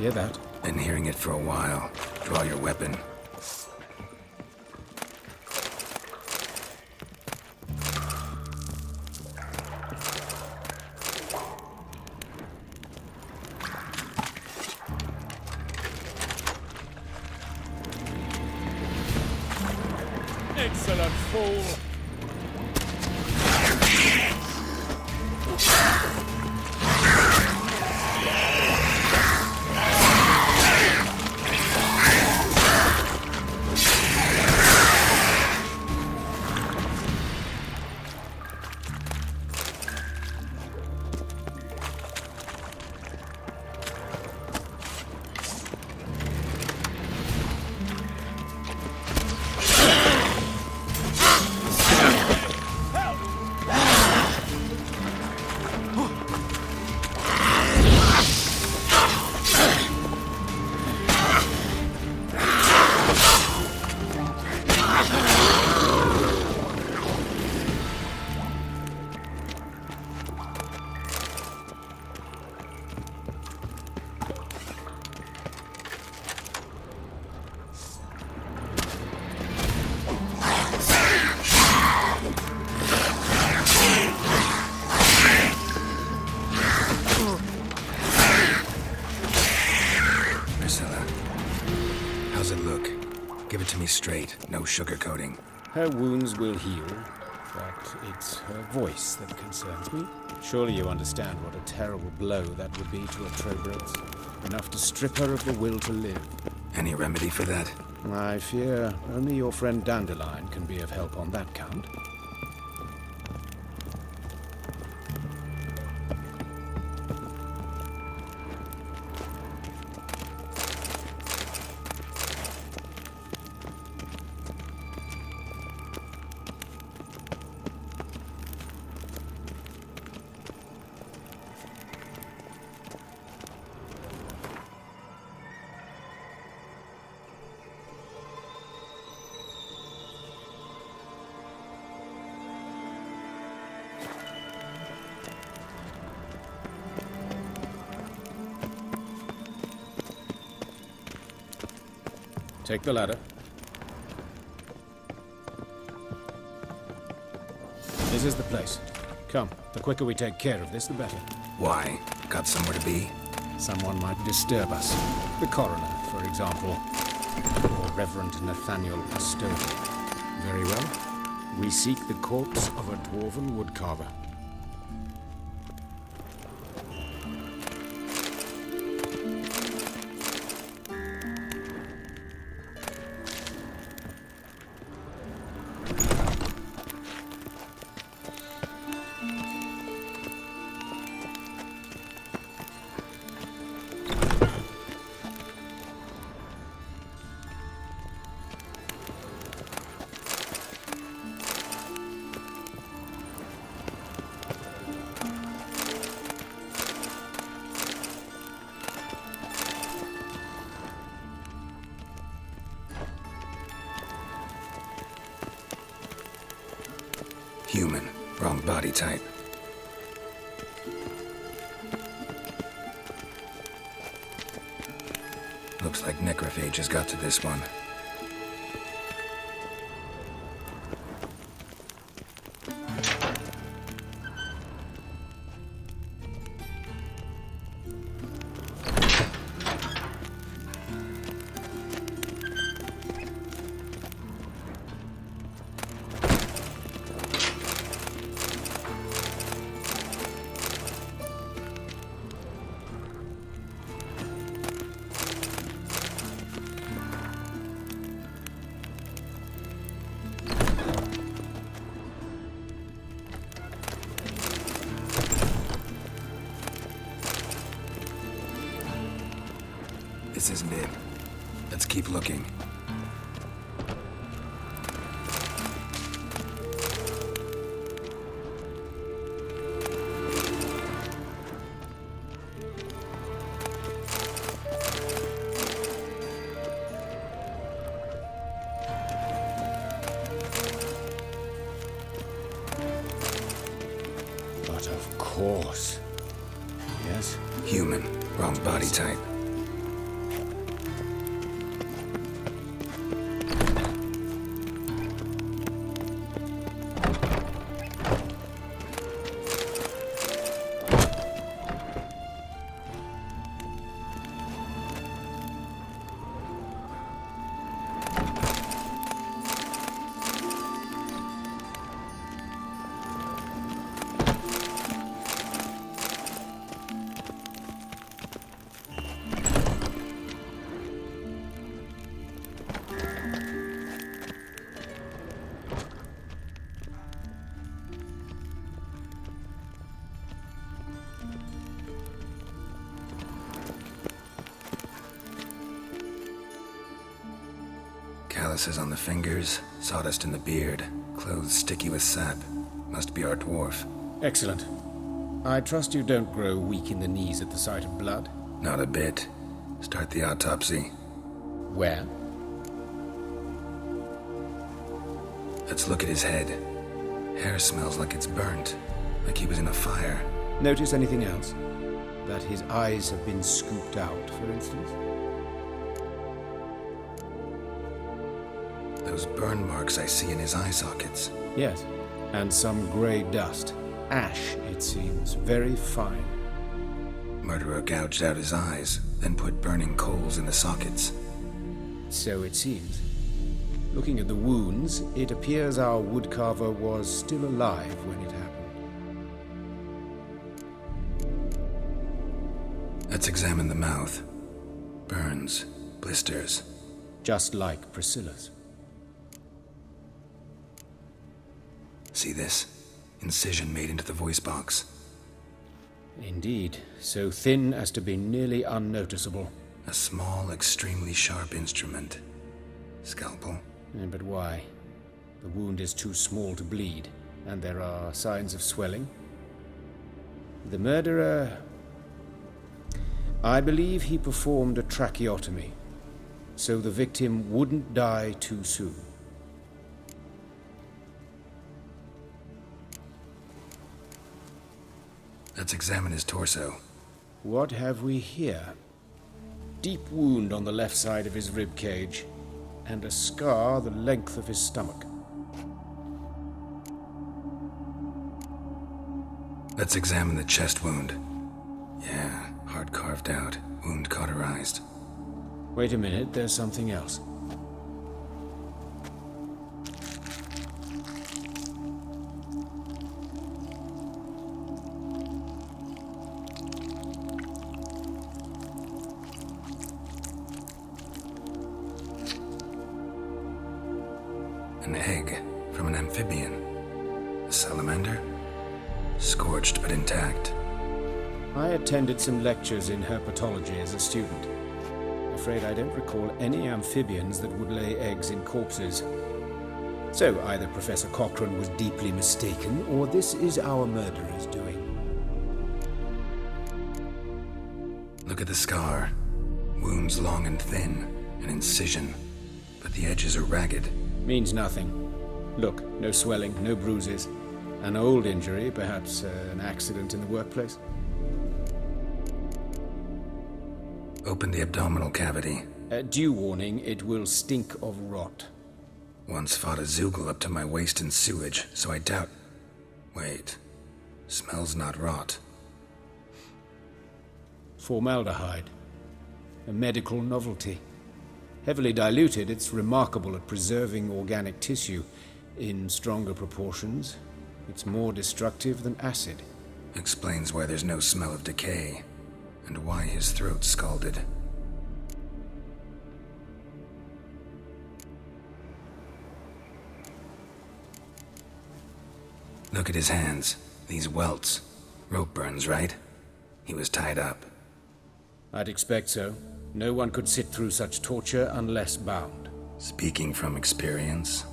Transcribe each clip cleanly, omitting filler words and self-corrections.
Hear that? Been hearing it for a while. Draw your weapon. Excellent fool! How's it look? Give it to me straight, no sugarcoating. Her wounds will heal, but it's her voice that concerns me. Surely you understand what a terrible blow that would be to a Trobros. Enough to strip her of the will to live. Any remedy for that? I fear only your friend Dandelion can be of help on that count. Take the ladder. This is the place. Come, the quicker we take care of this, the better. Why? Got somewhere to be? Someone might disturb us. The coroner, for example. Or Reverend Nathaniel Custodian. Very well. We seek the corpse of a dwarven woodcarver. Human. Wrong body type. Looks like necrophage has got to this one. This isn't it. Let's keep looking. But of course. Yes? Human. Wrong body type. calluses on the fingers, sawdust in the beard, clothes sticky with sap. Must be our dwarf. Excellent. I trust you don't grow weak in the knees at the sight of blood? Not a bit. Start the autopsy. Where? Let's look at his head. Hair smells like it's burnt, like he was in a fire. Notice anything else? That his eyes have been scooped out, for instance? Those burn marks I see in his eye sockets. Yes, and some grey dust. Ash, it seems, very fine. Murderer gouged out his eyes, then put burning coals in the sockets. So it seems. Looking at the wounds, it appears our woodcarver was still alive when it happened. Let's examine the mouth. Burns, blisters. Just like Priscilla's. See this? Incision made into the voice box. Indeed, so thin as to be nearly unnoticeable. A small, extremely sharp instrument. Scalpel. But why? The wound is too small to bleed, and there are signs of swelling. The murderer... I believe he performed a tracheotomy, so the victim wouldn't die too soon. Let's examine his torso. What have we here? Deep wound on the left side of his rib cage, and a scar the length of his stomach. Let's examine the chest wound. Yeah, heart carved out, wound cauterized. Wait a minute, there's something else. An egg from an amphibian. A salamander? Scorched but intact. I attended some lectures in herpetology as a student. Afraid I don't recall any amphibians that would lay eggs in corpses. So either Professor Cochrane was deeply mistaken, or this is our murderer's doing. Look at the scar. Wounds long and thin. An incision. But the edges are ragged. Means nothing. Look, no swelling, no bruises. An old injury, perhaps an accident in the workplace. Open the abdominal cavity. Due warning, it will stink of rot. Once fought a Zoogle up to my waist in sewage, so I doubt... Wait. Smells not rot. Formaldehyde. A medical novelty. Heavily diluted, it's remarkable at preserving organic tissue. In stronger proportions, it's more destructive than acid. Explains why there's no smell of decay, and why his throat's scalded. Look at his hands. These welts. Rope burns, right? He was tied up. I'd expect so. No one could sit through such torture unless bound. Speaking from experience?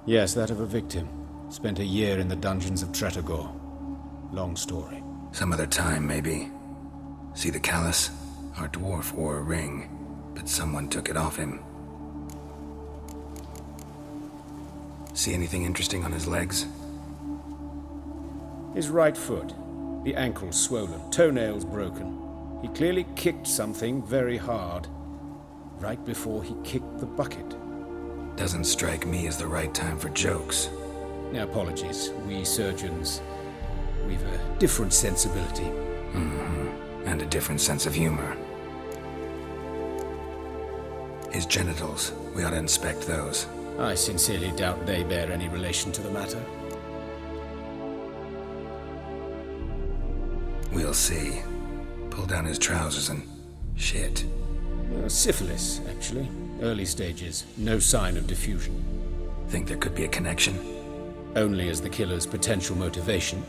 Yes, that of a victim. Spent a year in the dungeons of Tretogor. Long story. Some other time, maybe. See the callus? Our dwarf wore a ring, but someone took it off him. See anything interesting on his legs? His right foot. The ankle swollen, toenails broken. He clearly kicked something very hard, right before he kicked the bucket. Doesn't strike me as the right time for jokes. Now, apologies. We surgeons, we've a different sensibility. And a different sense of humor. His genitals, we ought to inspect those. I sincerely doubt they bear any relation to the matter. We'll see. Pull down his trousers and... shit. Syphilis, actually. Early stages. No sign of diffusion. Think there could be a connection? Only as the killer's potential motivation.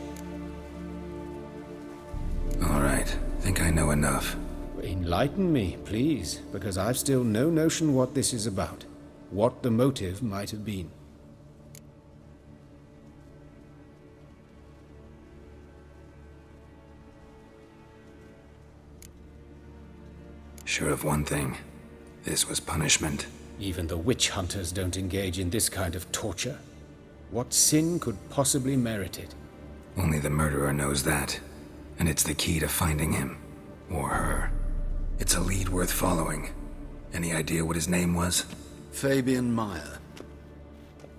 All right. Think I know enough. Enlighten me, please, because I've still no notion what this is about. what the motive might have been. Sure of one thing. This was punishment. Even the witch hunters don't engage in this kind of torture. What sin could possibly merit it? Only the murderer knows that. And it's the key to finding him. Or her. It's a lead worth following. Any idea what his name was? Fabian Meyer.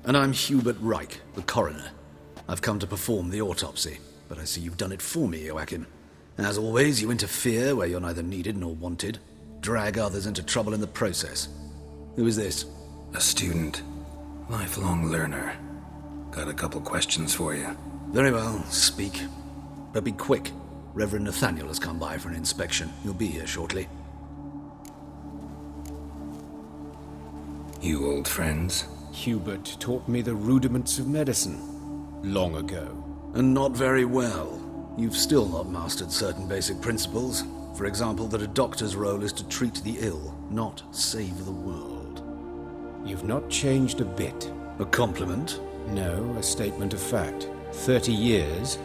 And I'm Hubert Reich, the coroner. I've come to perform the autopsy, but I see you've done it for me, Joachim. As always, you interfere where you're neither needed nor wanted. Drag others into trouble in the process. Who is this? A student. Lifelong learner. Got a couple questions for you. Very well, speak. But be quick. Reverend Nathaniel has come by for an inspection. He'll be here shortly. You old friends? Hubert taught me the rudiments of medicine long ago. And not very well. You've still not mastered certain basic principles. For example, that a doctor's role is to treat the ill, not save the world. You've not changed a bit. A compliment? No, a statement of fact. 30 years,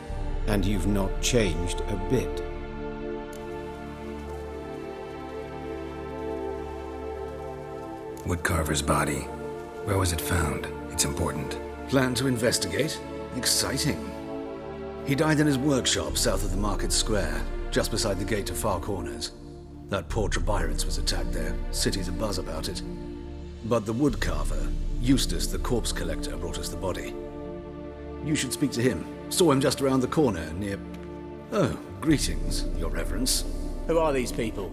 and you've not changed a bit. Woodcarver's body. Where was it found? It's important. Plan to investigate? Exciting. He died in his workshop south of the Market Square, just beside the gate to Far Corners. That poor Trebirance was attacked there. City's abuzz about it. But the woodcarver, Eustace the corpse collector, brought us the body. You should speak to him. Saw him just around the corner near... Oh, greetings, Your Reverence. Who are these people?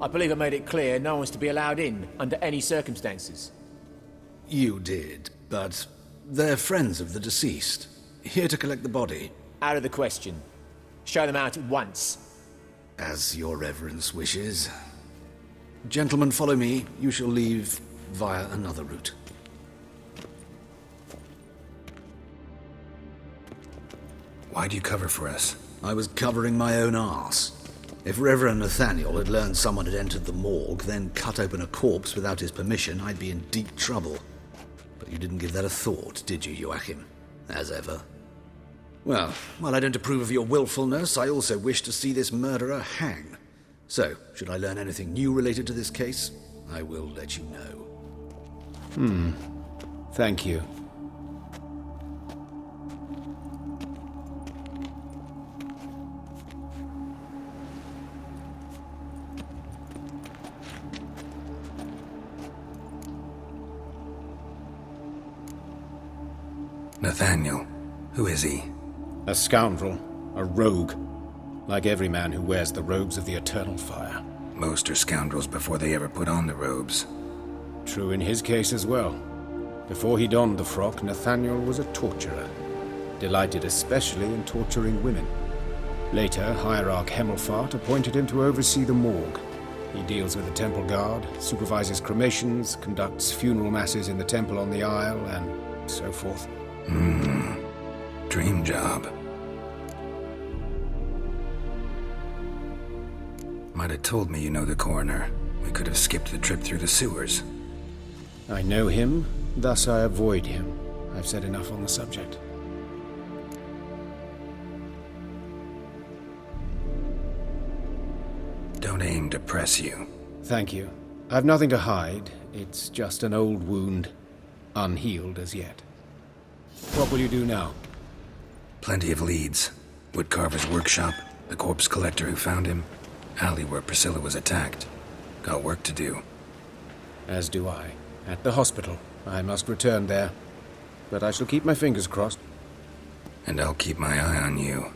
I believe I made it clear no one's to be allowed in under any circumstances. You did, but they're friends of the deceased. Here to collect the body. Out of the question. Show them out at once. As Your Reverence wishes. Gentlemen, follow me. You shall leave via another route. Why'd you cover for us? I was covering my own arse. If Reverend Nathaniel had learned someone had entered the morgue, then cut open a corpse without his permission, I'd be in deep trouble. But you didn't give that a thought, did you, Joachim? As ever. Well, while I don't approve of your willfulness, I also wish to see this murderer hang. So, should I learn anything new related to this case, I will let you know. Thank you. Nathaniel. Who is he? A scoundrel. A rogue. Like every man who wears the robes of the Eternal Fire. Most are scoundrels before they ever put on the robes. True in his case as well. Before he donned the frock, Nathaniel was a torturer. Delighted especially in torturing women. Later, Hierarch Hemmelfart appointed him to oversee the morgue. He deals with the temple guard, supervises cremations, conducts funeral masses in the temple on the Isle, and so forth. Dream job. Might have told me you know the coroner. We could have skipped the trip through the sewers. I know him, thus I avoid him. I've said enough on the subject. Don't aim to press you. Thank you. I've nothing to hide. It's just an old wound, unhealed as yet. What will you do now? Plenty of leads. Woodcarver's workshop, the corpse collector who found him, alley where Priscilla was attacked. Got work to do. As do I. At the hospital. I must return there. But I shall keep my fingers crossed. And I'll keep my eye on you.